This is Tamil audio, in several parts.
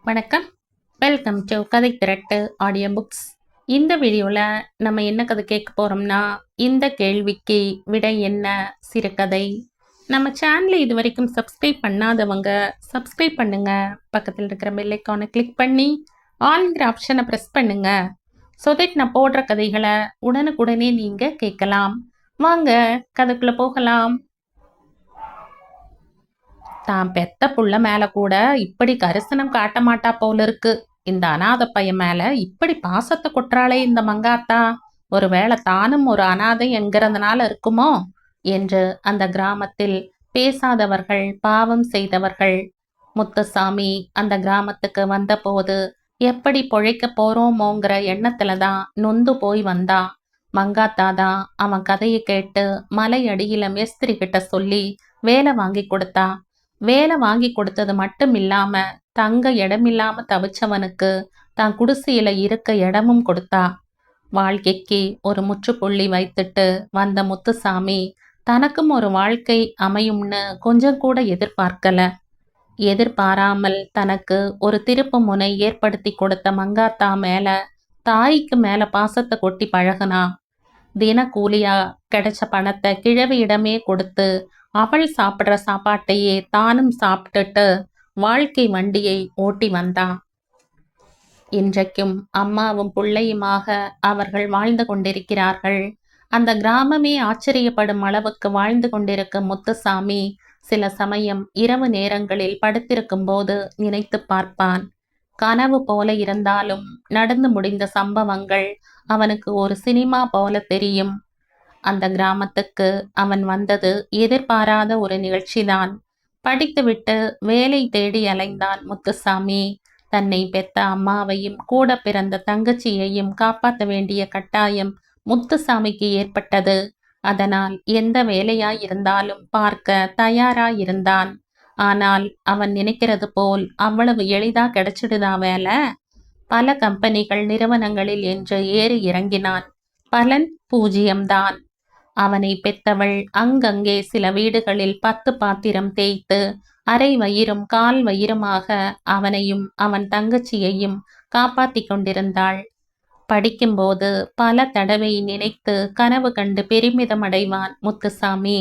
வணக்கம். வெல்கம் டு கதை திரட்டு ஆடியோ புக்ஸ். இந்த வீடியோவில் நம்ம என்ன கதை கேட்க போகிறோம்னா, இந்த கேள்விக்கு விடை என்ன சிறுகதை. நம்ம சேனலை இது வரைக்கும் சப்ஸ்கிரைப் பண்ணாதவங்க சப்ஸ்கிரைப் பண்ணுங்க. பக்கத்தில் இருக்கிற பெல் ஐக்கானை கிளிக் பண்ணி ஆல்ங்கிற ஆப்ஷனை ப்ரெஸ் பண்ணுங்க. ஸோ தட் நான் போடுற கதைகளை உடனுக்குடனே நீங்கள் கேட்கலாம். வாங்க கதைக்குள்ளே போகலாம். தான் பெத்த புள்ள மேல கூட இப்படி கரிசனம் காட்ட மாட்டா போல இருக்கு. இந்த அனாதை பையன் மேல இப்படி பாசத்தை கொட்டுறாளே இந்த மங்காத்தா. ஒருவேளை தானும் ஒரு அனாதை என்கிறதுனால இருக்குமோ என்று அந்த கிராமத்தில் பேசாதவர்கள், பாவம் செய்தவர்கள். முத்துசாமி அந்த கிராமத்துக்கு வந்தபோது எப்படி பொழைக்க போறோமோங்கிற எண்ணத்துலதான் நொந்து போய் வந்தான். மங்காத்தா தான் அவன் கதையை கேட்டு மலை அடியில மேஸ்திரி கிட்ட சொல்லி வேலை வாங்கி கொடுத்தா. வேலை வாங்கி கொடுத்தது மட்டும் இல்லாம தங்க இடமில்லாம தவிச்சவனுக்கு தான் குடிசையில இருக்க இடமும் கொடுத்தா. வாழ்க்கைக்கு ஒரு முற்றுப்புள்ளி வைத்துட்டு வந்த முத்துசாமி தனக்கும் ஒரு வாழ்க்கை அமையும்னு கொஞ்சம் கூட எதிர்பார்க்கல. எதிர்பாராமல் தனக்கு ஒரு திருப்பு முனை ஏற்படுத்தி கொடுத்த மங்காத்தா மேல தாய்க்கு மேல பாசத்தை கொட்டி பழகுனா. தின கூலியா கிடைச்ச பணத்தை கிழவியிடமே கொடுத்து அவள் சாப்பிட்ற சாப்பாட்டையே தானும் சாப்பிட்டுட்டு வாழ்க்கை வண்டியை ஓட்டி வந்தான். இன்றைக்கும் அம்மாவும் பிள்ளையுமாக அவர்கள் வாழ்ந்து கொண்டிருக்கிறார்கள். அந்த கிராமமே ஆச்சரியப்படும் அளவுக்கு வாழ்ந்து கொண்டிருக்கும் முத்துசாமி சில சமயம் இரவு நேரங்களில் படுத்திருக்கும் போது நினைத்து பார்ப்பான். கனவு போல இருந்தாலும் நடந்து முடிந்த சம்பவங்கள் அவனுக்கு ஒரு சினிமா போல தெரியும். அந்த கிராமத்துக்கு அவன் வந்தது எதிர்பாராத ஒரு நிகழ்ச்சிதான். படித்துவிட்டு வேலை தேடி அலைந்தான் முத்துசாமி. தன்னை பெத்த அம்மாவையும் கூட பிறந்த தங்கச்சியையும் காப்பாற்ற வேண்டிய கட்டாயம் முத்துசாமிக்கு ஏற்பட்டது. அதனால் எந்த வேலையாயிருந்தாலும் பார்க்க தயாராயிருந்தான். ஆனால் அவன் நினைக்கிறது போல் அவ்வளவு எளிதா கிடைச்சிடுதா வேலை? பல கம்பெனிகள் நிறுவனங்களில் என்று ஏறி இறங்கினான். பலன் பூஜ்யம்தான். அவனை பெத்தவள் அங்கங்கே சில வீடுகளில் 10 பாத்திரம் தேய்த்து அரை வயிறும் கால் வயிறுமாக அவனையும் அவன் தங்கச்சியையும் காப்பாத்தி கொண்டிருந்தாள். படிக்கும்போது பல தடவை நினைத்து கனவு கண்டு பெருமிதம் அடைவான் முத்துசாமி.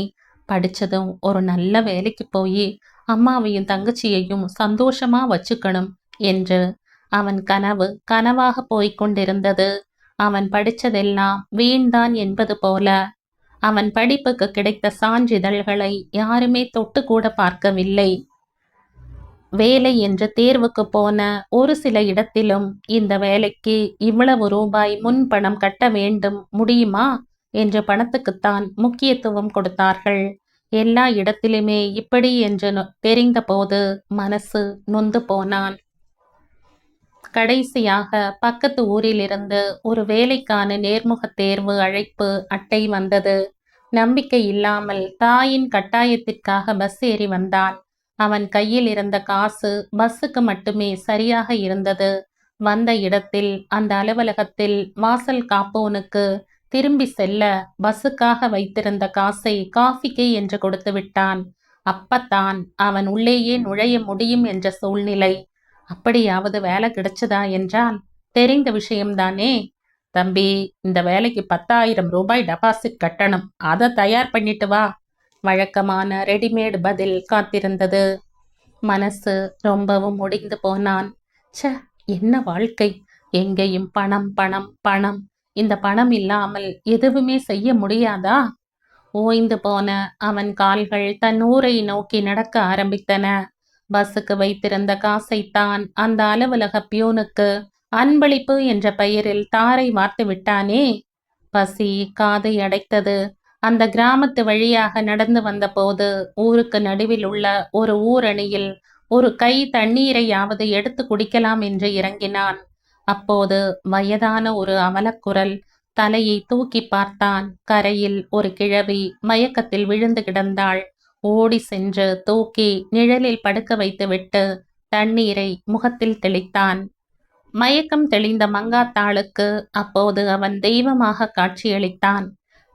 படிச்சதும் ஒரு நல்ல வேலைக்கு போய் அம்மாவையும் தங்கச்சியையும் சந்தோஷமா வச்சுக்கணும் என்று அவன் கனவு கனவாக போய்கொண்டிருந்தது. அவன் படிச்சதெல்லாம் வீண்தான் என்பது போல. அவன் படிப்புக்கு கிடைத்த சான்றிதழ்களை யாருமே தொட்டு கூட பார்க்கவில்லை. வேலை என்று தேர்வுக்கு போன ஒரு சில இடத்திலும் இந்த வேலைக்கு இவ்வளவு ரூபாய் முன் பணம் கட்ட வேண்டும் முடியுமா என்ற பணத்துக்குத்தான் முக்கியத்துவம் கொடுத்தார்கள். எல்லா இடத்திலுமே இப்படி என்று தெரிந்த போது மனசு நொந்து போனான். கடைசியாக பக்கத்து ஊரிலிருந்து ஒரு வேலைக்கான நேர்முக தேர்வு அழைப்பு அட்டை வந்தது. நம்பிக்கை இல்லாமல் தாயின் கட்டாயத்திற்காக பஸ் ஏறி வந்தான். அவன் கையில் இருந்த காசு பஸ்ஸுக்கு மட்டுமே சரியாக இருந்தது. வந்த இடத்தில் அந்த அலுவலகத்தில் வாசல் காப்போனுக்கு திரும்பி செல்ல பஸ்ஸுக்காக வைத்திருந்த காசை காஃபிக்கு என்று கொடுத்து விட்டான். அப்பத்தான் அவன் உள்ளேயே நுழைய முடியும் என்ற சூழ்நிலை. அப்படியாவது வேலை கிடைச்சதா என்றால் தெரிந்த விஷயம்தானே. தம்பி, இந்த வேலைக்கு 10,000 ரூபாய் டெபாசிட் கட்டணும், அதை தயார் பண்ணிட்டு வா. வழக்கமான ரெடிமேட் பதில் காத்திருந்தது. மனசு ரொம்பவும் முடிந்து போனான். ச்ச, என்ன வாழ்க்கை! எங்கேயும் பணம் பணம் பணம். இந்த பணம் இல்லாமல் எதுவுமே செய்ய முடியாதா? ஓய்ந்து போன அவன் கால்கள் தன் ஊரை நோக்கி நடக்க ஆரம்பித்தன. பஸ்ஸுக்கு வைத்திருந்த காசைத்தான் அந்த அலுவலக பியூனுக்கு அன்பளிப்பு என்ற பெயரில் தாரை வார்த்து விட்டானே. பசி காதை அடைத்தது. அந்த கிராமத்து வழியாக நடந்து வந்தபோது ஊருக்கு நடுவில் உள்ள ஒரு ஊரணியில் ஒரு கை தண்ணீரையாவது எடுத்து குடிக்கலாம் என்று இறங்கினான். அப்போது வயதான ஒரு அவலக்குரல். தலையை தூக்கி பார்த்தான். கரையில் ஒரு கிழவி மயக்கத்தில் விழுந்து கிடந்தாள். ஓடி சென்று தூக்கி நிழலில் படுக்க வைத்துவிட்டு தண்ணீரை முகத்தில் தெளித்தான். மயக்கம் தெளிந்த மங்காத்தாளுக்கு அப்போது அவன் தெய்வமாக காட்சியளித்தான்.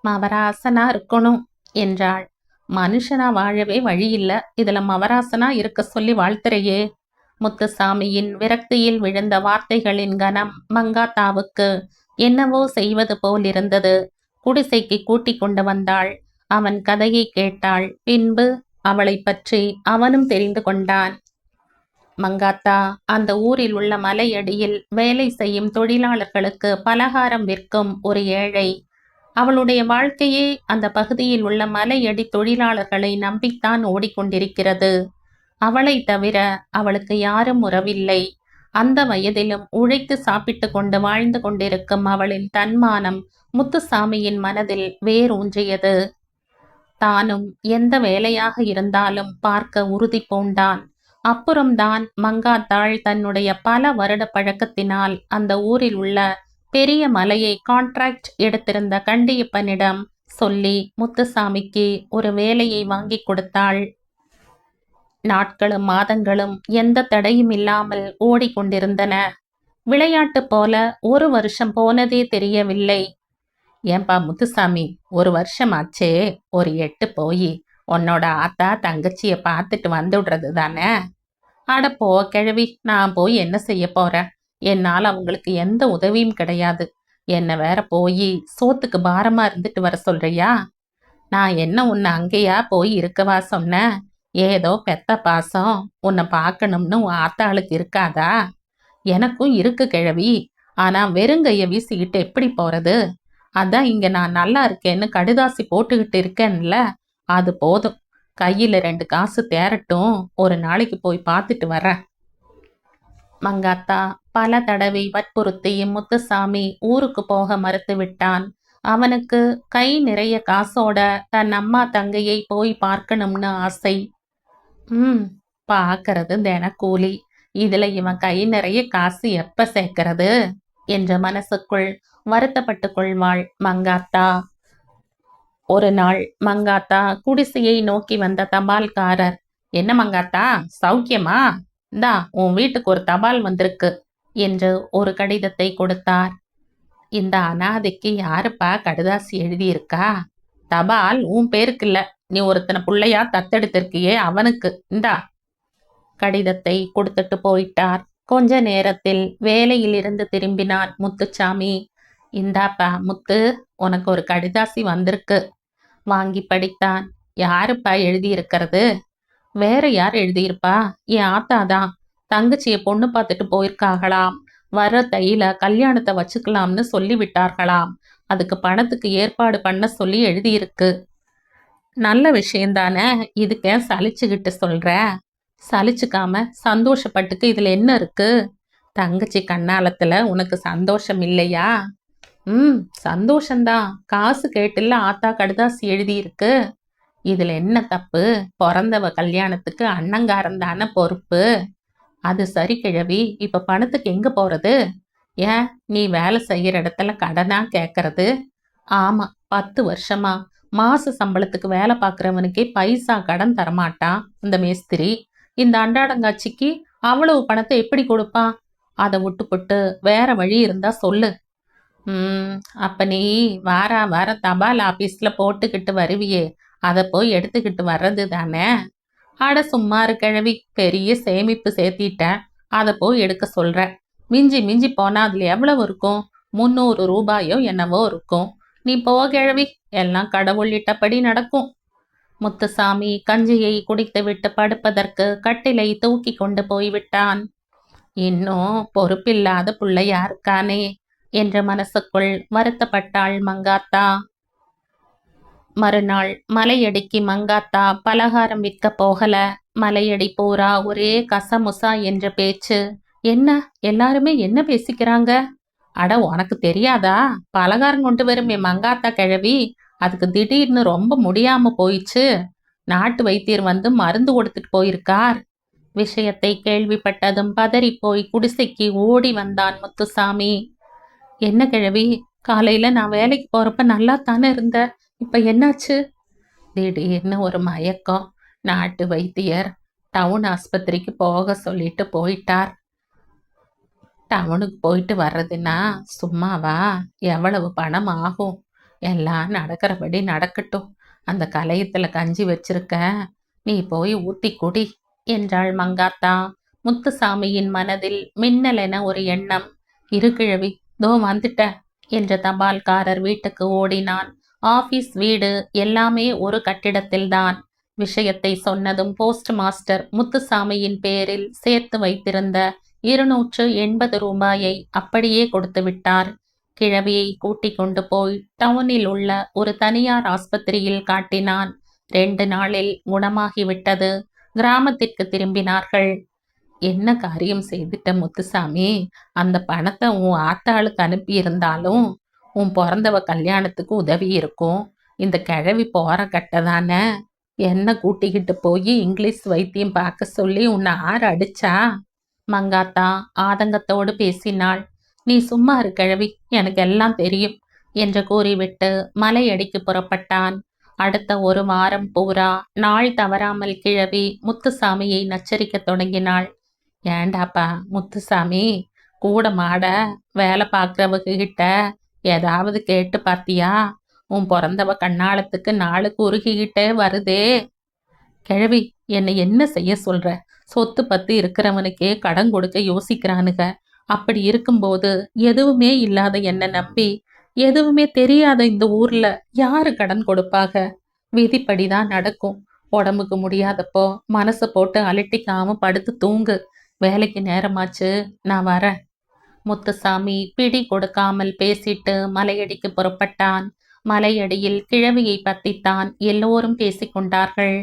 மவராசனா இருக்கணும் என்றாள். மனுஷனா வாழவே வழியில்லை, இதுல மவராசனா இருக்க சொல்லி வாழ்த்துறையே. முத்துசாமியின் விரக்தியில் விழுந்த வார்த்தைகளின் கனம் மங்காத்தாவுக்கு என்னவோ செய்வது போலிருந்தது. குடிசைக்கு கூட்டிக் கொண்டு வந்தாள். அவன் கதையை கேட்டாள். பின்பு அவளை பற்றி அவனும் தெரிந்து கொண்டான். மங்காத்தா அந்த ஊரில் உள்ள மலையடியில் வேலை செய்யும் தொழிலாளர்களுக்கு பலகாரம் விற்கும் ஒரு ஏழை. அவளுடைய வாழ்க்கையே அந்த பகுதியில் உள்ள மலையடி தொழிலாளர்களை நம்பித்தான் ஓடிக்கொண்டிருக்கிறது. அவளை தவிர அவளுக்கு யாரும் உறவில்லை. அந்த வயதிலும் உழைத்து சாப்பிட்டு கொண்டு வாழ்ந்து கொண்டிருக்கும் அவளின் தன்மானம் முத்துசாமியின் மனதில் வேரூன்றியது. தானும் எந்த வேலையாக இருந்தாலும் பார்க்க உறுதி பூண்டான். அப்புறம்தான் மங்காத்தாள் தன்னுடைய பல வருட பழக்கத்தினால் அந்த ஊரில் உள்ள பெரிய மலையை கான்ட்ராக்ட் எடுத்திருந்த கண்டியப்பனிடம் சொல்லி முத்துசாமிக்கு ஒரு வேலையை வாங்கி கொடுத்தாள். நாட்களும் மாதங்களும் எந்த தடையும் இல்லாமல் ஓடிக்கொண்டிருந்தன. விளையாட்டு போல ஒரு வருஷம் போனதே தெரியவில்லை. ஏன்பா முத்துசாமி, ஒரு வருஷம் ஆச்சே, ஒரு எட்டு போய் உன்னோட ஆத்தா தங்கச்சிய பார்த்துட்டு வந்துடுறது தானே? அட போ கிழவி, நான் போய் என்ன செய்ய போறேன்? என்னால் அவங்களுக்கு எந்த உதவியும் கிடையாது. என்ன வேற போய் சோத்துக்கு பாரமா இருந்துட்டு வர சொல்றியா? நான் என்ன உன்னை அங்கேயா போய் இருக்கவா சொன்னேன்? ஏதோ பெத்த பாசம், உன்னை பார்க்கணும்னு உன் ஆத்தாளுக்கு இருக்காதா? எனக்கும் இருக்கு கிழவி. ஆனா வெறுங்கைய வீசிக்கிட்டு எப்படி போறது? அதான் இங்க நான் நல்லா இருக்கேன்னு கடுதாசி போட்டுக்கிட்டு இருக்கேன்ல, அது போதும். கையில 2 காசு தேரட்டும், ஒரு நாளைக்கு போய் பார்த்துட்டு வரேன். மங்காத்தா பல தடவை வற்புறுத்தியும் முத்துசாமி ஊருக்கு போக மறுத்து விட்டான். அவனுக்கு கை நிறைய காசோட தன் அம்மா தங்கையை போய் பார்க்கணும்னு ஆசை. பார்க்கறது தினக்கூலி, இதுல இவன் கை நிறைய காசு எப்ப சேர்க்கறது என்ற மனசுக்குள் வருத்தப்பட்டு கொள்வாள் மங்காத்தா. ஒரு நாள் மங்காத்தா குடிசையை நோக்கி வந்த தபால்காரர், என்ன மங்காத்தா, சௌக்கியமா? இந்தா உன் வீட்டுக்கு ஒரு தபால் வந்திருக்கு என்று ஒரு கடிதத்தை கொடுத்தார். இந்த அனாதைக்கு யாருப்பா கடுதாசி எழுதியிருக்கா? தபால் உன் பேருக்கு இல்ல, நீ ஒருத்தனை புள்ளையா தத்தெடுத்திருக்கியே அவனுக்கு. இந்தா. கடிதத்தை கொடுத்துட்டு போயிட்டார். கொஞ்ச நேரத்தில் வேலையில் இருந்து திரும்பினான் முத்துச்சாமி. இந்தாப்பா முத்து, உனக்கு ஒரு கடிதாசி வந்திருக்கு. வாங்கி படித்தான். யாருப்பா எழுதியிருக்கிறது? வேற யார் எழுதியிருப்பா? என் ஆத்தாதான். தங்கச்சிய பொண்ணு பார்த்துட்டு போயிருக்காகலாம். வர தையில கல்யாணத்தை வச்சுக்கலாம்னு சொல்லி விட்டார்களாம். அதுக்கு பணத்துக்கு ஏற்பாடு பண்ண சொல்லி எழுதியிருக்கு. நல்ல விஷயந்தானே, இதுக்கே சலிச்சுக்கிட்டு சொல்ற? சலிச்சுக்காம சந்தோஷப்பட்டுக்கு இதுல என்ன இருக்கு? தங்கச்சி கண்ணாலத்துல உனக்கு சந்தோஷம் இல்லையா? சந்தோஷந்தான். காசு கேட்டுல ஆத்தா கடுதாசி எழுதியிருக்கு. இதுல என்ன தப்பு? பிறந்தவ கல்யாணத்துக்கு அண்ணங்காரன் தானே பொறுப்பு. அது சரி கிழவி, இப்ப பணத்துக்கு எங்க போறது? ஏன் நீ வேலை செய்யற இடத்துல கடனா கேட்கறது? ஆமா, 10 வருஷமா மாச சம்பளத்துக்கு வேலை பார்க்குறவனுக்கே பைசா கடன் தரமாட்டான் இந்த மேஸ்திரி. இந்த அன்றாடங்காட்சிக்கு அவ்வளவு பணத்தை எப்படி கொடுப்பான்? அதை விட்டுப்புட்டு வேற வழி இருந்தா சொல்லு. அப்ப நீ வார தபால் ஆபீஸ்ல போட்டுக்கிட்டு வருவியே, அதை போய் எடுத்துக்கிட்டு வர்றது தானே? அட சும்மா கிழவி, பெரிய சேமிப்பு சேர்த்திட்டேன், அதை போய் எடுக்க சொல்ற. மிஞ்சி மிஞ்சி போனா அதுல எவ்வளவு இருக்கும்? 300 ரூபாயோ என்னவோ இருக்கும். நீ போ கிழவி, எல்லாம் கடவுள் இட்டபடி நடக்கும். முத்துசாமி கஞ்சியை குடித்து விட்டு படுப்பதற்கு கட்டிலை தூக்கி கொண்டு போய்விட்டான். இன்னும் பொறுப்பில்லாத புள்ளையா இருக்கானே என்ற மனசுக்குள் வருத்தப்பட்டாள் மங்காத்தா. மறுநாள் மலையடிக்கு மங்காத்தா பலகாரம் விற்க போகல. மலையடி பூரா ஒரே கசமுசா என்ற பேச்சு. என்ன எல்லாருமே என்ன பேசிக்கிறாங்க? அட உனக்கு தெரியாதா? பலகாரம் கொண்டு வரும் என் மங்காத்தா கிழவி, அதுக்கு திடீர்னு ரொம்ப முடியாம போயிடுச்சு. நாட்டு வைத்தியர் வந்து மருந்து கொடுத்துட்டு போயிருக்கார். விஷயத்தை கேள்விப்பட்டதும் பதறி போய் குடிசைக்கு ஓடி வந்தான் முத்துசாமி. என்ன கிழவி, காலையில நான் வேலைக்கு போறப்ப நல்லா தானே இருந்த, இப்ப என்னாச்சு? திடீர்னு ஒரு மயக்கம். நாட்டு வைத்தியர் டவுன் ஆஸ்பத்திரிக்கு போக சொல்லிட்டு போயிட்டார். டவுனுக்கு போயிட்டு வர்றதுன்னா சும்மாவா? எவ்வளவு பணம் ஆகும்? எல்லாம் நடக்கிறபடி நடக்கட்டும். அந்த கலையத்துல கஞ்சி வச்சிருக்க, நீ போய் ஊத்தி குடி என்றாள் மங்காத்தா. முத்துசாமியின் மனதில் மின்னலென ஒரு எண்ணம். இரு கிழவி, தோ வந்துட்ட என்ற தபால்காரர் வீட்டுக்கு ஓடினான். ஆபீஸ், வீடு எல்லாமே ஒரு கட்டிடத்தில்தான். விஷயத்தை சொன்னதும் போஸ்ட் மாஸ்டர் முத்துசாமியின் பேரில் சேர்த்து வைத்திருந்த 280 ரூபாயை அப்படியே கொடுத்து விட்டார். கிழவியை கூட்டிக் கொண்டு போய் டவுனில் உள்ள ஒரு தனியார் ஆஸ்பத்திரியில் காட்டினான். 2 நாளில் குணமாகிவிட்டது. கிராமத்திற்கு திரும்பினார்கள். என்ன காரியம் செய்துட்ட முத்துசாமி? அந்த பணத்தை உன் ஆத்தாளுக்கு அனுப்பியிருந்தாலும் உன் பிறந்தவ கல்யாணத்துக்கு உதவி இருக்கும். இந்த கிழவி போற கட்டதானே என்ன கூட்டிக்கிட்டு போய் இங்கிலீஷ் வைத்தியம் பார்க்க சொல்லி உன்னை ஆறு அடிச்சா? மங்காத்தா ஆதங்கத்தோடு பேசினாள். நீ சும்மா இரு கிழவி, எனக்கு எல்லாம் தெரியும் என்று கூறிவிட்டு மலையடிக்கு புறப்பட்டான். அடுத்த 1 வாரம் பூரா நாள் தவறாமல் கிழவி முத்துசாமியை நச்சரிக்க தொடங்கினாள். ஏண்டாப்பா முத்துசாமி, கூட மாட வேலை பார்க்குறவங்க கிட்ட ஏதாவது கேட்டு பார்த்தியா? உன் பிறந்தவ கண்ணாளத்துக்கு நாளுக்கு உருகிக்கிட்டே வருதே. கிழவி, என்னை என்ன செய்ய சொல்ற? சொத்து பத்து இருக்கிறவனுக்கே கடன் கொடுக்க யோசிக்கிறானுங்க. அப்படி இருக்கும்போது எதுவுமே இல்லாத என்னை நம்பி எதுவுமே தெரியாத இந்த ஊர்ல யாரு கடன் கொடுப்பாக? விதிப்படிதான் நடக்கும். உடம்புக்கு முடியாதப்போ மனசை போட்டு அலட்டிக்காம படுத்து தூங்கு. வேலைக்கு நேரமாச்சு, நான் வரேன். முத்துசாமி பிடி கொடுக்காமல் பேசிட்டு மலையடிக்கு புறப்பட்டான். மலையடியில் கிழவியை பத்தித்தான் எல்லோரும் பேசிக்கொண்டார்கள்.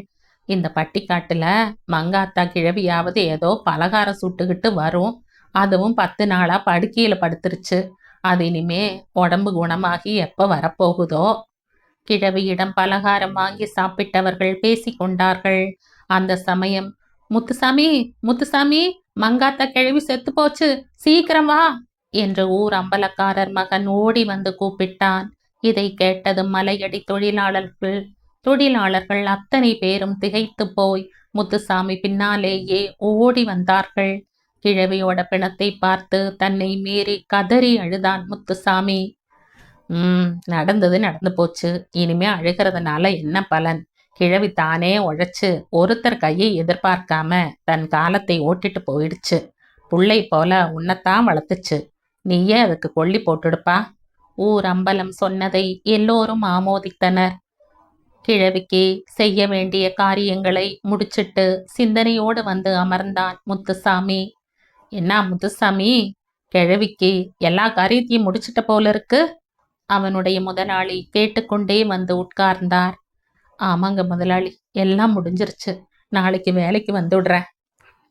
இந்த பட்டிக்காட்டுல மங்காத்தா கிழவியாவது ஏதோ பலகாரம் சுட்டுக்கிட்டு வரும். அதுவும் 10 நாளா படுக்கையில படுத்துருச்சு. அது இனிமே உடம்பு குணமாகி எப்ப வரப்போகுதோ? கிழவியிடம் பலகாரம் வாங்கி சாப்பிட்டவர்கள் பேசிக்கொண்டார்கள். அந்த சமயம், முத்துசாமி, முத்துசாமி, மங்காத்தா கிழவி செத்து போச்சு, சீக்கிரம் வா என்று ஊர் அம்பலக்காரர் மகன் ஓடி வந்து கூப்பிட்டான். இதை கேட்டதும் மலையடி தொழிலாளர்கள் அத்தனை பேரும் திகைத்து போய் முத்துசாமி பின்னாலேயே ஓடி வந்தார்கள். கிழவியோட பிணத்தை பார்த்து தன்னை மீறி கதறி அழுதான் முத்துசாமி. நடந்தது நடந்து போச்சு. இனிமே அழுகிறதுனால என்ன பலன்? கிழவி தானே உழைச்சு ஒருத்தர் கையை எதிர்பார்க்காம தன் காலத்தை ஓட்டிட்டு போயிடுச்சு. புள்ளை போல உன்னைத்தான் வளர்த்துச்சு. நீயே அதுக்கு கொல்லி போட்டுடுப்பா. ஊர் அம்பலம் சொன்னதை எல்லோரும் ஆமோதித்தனர். கிழவிக்கு செய்ய வேண்டிய காரியங்களை முடிச்சிட்டு சிந்தனையோடு வந்து அமர்ந்தான் முத்துசாமி. என்ன முத்துசாமி, கிழவிக்கு எல்லா காரியத்தையும் முடிச்சிட்ட போல இருக்கு? அவனுடைய முதலாளி கேட்டுக்கொண்டே வந்து உட்கார்ந்தார். ஆமாங்க முதலாளி, எல்லாம் முடிஞ்சிருச்சு. நாளைக்கு வேலைக்கு வந்துடுறேன்.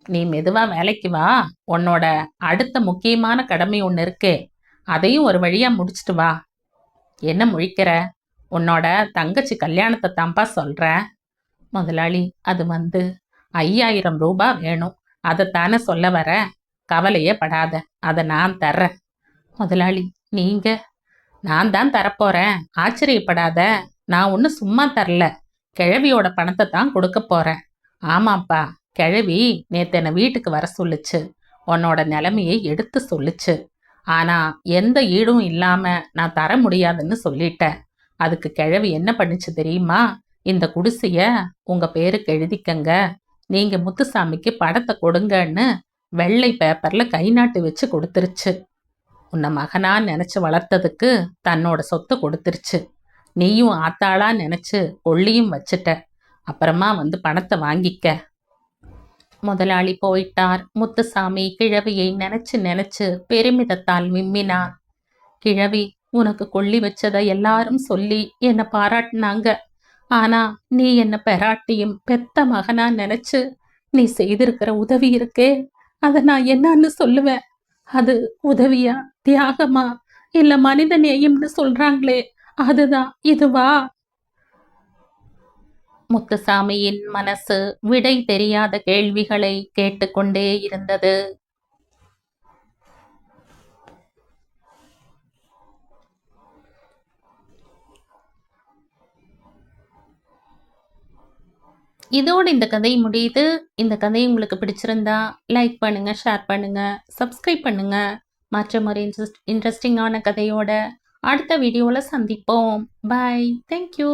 நீ மெதுவா வேலைக்கு வா. உன்னோட அடுத்த முக்கியமான கடமை ஒன்று இருக்கே, அதையும் ஒரு வழியா முடிச்சிட்டு வா. என்ன முழிக்கிற? உன்னோட தங்கச்சி கல்யாணத்தை தான்ப்பா சொல்ற. முதலாளி, அது 5000 ரூபாய் வேணும். அதைத்தானே சொல்ல வர. கவலையே படாத, அதை நான் தர்றேன். முதலாளி, நீங்க? நான் தான் தரப்போறேன், ஆச்சரியப்படாத. நான் ஒன்றும் சும்மா தரல, கிழவியோட பணத்தை தான் கொடுக்க போறேன். ஆமாப்பா, கிழவி நேத்து என்னை வீட்டுக்கு வர சொல்லுச்சு. உன்னோட நிலைமையை எடுத்து சொல்லுச்சு. ஆனா எந்த ஈடும் இல்லாம நான் தர முடியாதுன்னு சொல்லிட்டேன். அதுக்கு கிழவி என்ன பண்ணுச்சு தெரியுமா? இந்த குடிசைய உங்க பேருக்கு எழுதிக்கங்க, நீங்க முத்துசாமிக்கு படத்தை கொடுங்கன்னு வெள்ளை பேப்பர்ல கை நாட்டு வச்சு கொடுத்துருச்சு. உன்னை மகனா நினைச்சு வளர்த்ததுக்கு தன்னோட சொத்தை கொடுத்துருச்சு. நீயும் ஆத்தாளா நினைச்சு கொள்ளியும் வச்சுட்ட. அப்புறமா வந்து பணத்தை வாங்கிக்க. முதலாளி போயிட்டார். முத்துசாமி கிழவியை நினைச்சு நினைச்சு பெருமிதத்தால் விம்மினான். கிழவி, உனக்கு கொள்ளி வச்சதை எல்லாரும் சொல்லி என்னை பாராட்டினாங்க. ஆனா நீ என்னை பெராட்டியும் பெத்த மகனா நினைச்சு நீ செய்திருக்கிற உதவி இருக்கே, அதை நான் என்னன்னு சொல்லுவேன்? அது உதவியா, தியாகமா, இல்ல மனித நேயம்னு சொல்றாங்களே, அதுதான் இதுவா? முத்துசாமியின் மனசு விடை தெரியாத கேள்விகளை கேட்டுக்கொண்டே இருந்தது. இதோடு இந்த கதை முடியுது. இந்த கதை உங்களுக்கு பிடிச்சிருந்தா லைக் பண்ணுங்க, ஷேர் பண்ணுங்க, சப்ஸ்கிரைப் பண்ணுங்க. மற்றும் ஒரு இன்ட்ரெஸ்டிங்கான கதையோட அடுத்த வீடியோவில் சந்திப்போம். பாய். தேங்க்யூ.